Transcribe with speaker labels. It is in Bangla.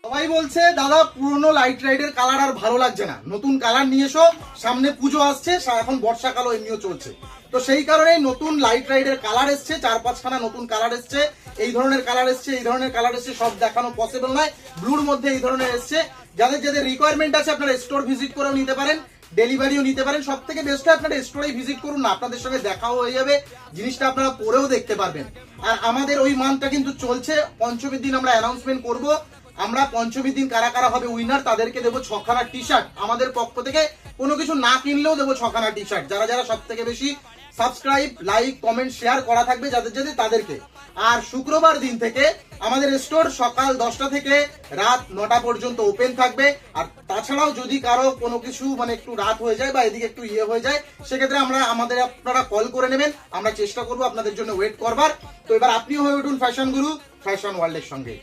Speaker 1: সবাই বলছে দাদা পুরনো লাইট রাইডের কালার আর ভালো লাগছে না, নতুন কালার নিয়ে এসো, সামনে পুজো আসছে, এখন বর্ষাকালও এমনিও চলছে। তো সেই কারণেই নতুন লাইট রাইডের কালার এসছে, 4-5খানা নতুন কালার এসছে, এই ধরনের কালার এসছে, এই ধরনের কালার এসছে, সব দেখানো পসিবল নয়। ব্লুর মধ্যে এই ধরনের এসছে, যাদের যাদের রিকোয়ারমেন্ট আছে আপনারা স্টোর ভিজিট করেও নিতে পারেন, ডেলিভারিও নিতে পারেন। সব থেকে বেস্ট হয় আপনারা স্টোরেই ভিজিট করুন না, আপনাদের সঙ্গে দেখাও হয়ে যাবে, জিনিসটা আপনারা পরেও দেখতে পারবেন। আর আমাদের ওই মানটা কিন্তু চলছে, পঞ্চমীর দিন আমরা অ্যানাউন্সমেন্ট করব। আমরা পঞ্চমীর দিন কারা কারা হবে উইনার তাদেরকে দেবো 6খানা টি শার্ট, আমাদের পক্ষ থেকে কোনো কিছু না কিনলেও দেবো 6খানা টি শার্ট, যারা যারা সব থেকে বেশি সাবস্ক্রাইব, লাইক, কমেন্ট, শেয়ার করা থাকবে যাদের যাদের তাদেরকে। আর শুক্রবার দিন থেকে আমাদের স্টোর সকাল 10টা থেকে রাত 9টা পর্যন্ত ওপেন থাকবে। আর তাছাড়াও যদি কারো কোনো কিছু মানে একটু রাত হয়ে যায় বা এদিকে একটু হয়ে যায়, সেক্ষেত্রে আপনারা কল করে নেবেন, আমরা চেষ্টা করবো আপনাদের জন্য ওয়েট করবার। তো এবার আপনিও হয়ে উঠুন ফ্যাশন গুরু ফ্যাশন ওয়ার্ল্ডের সঙ্গে।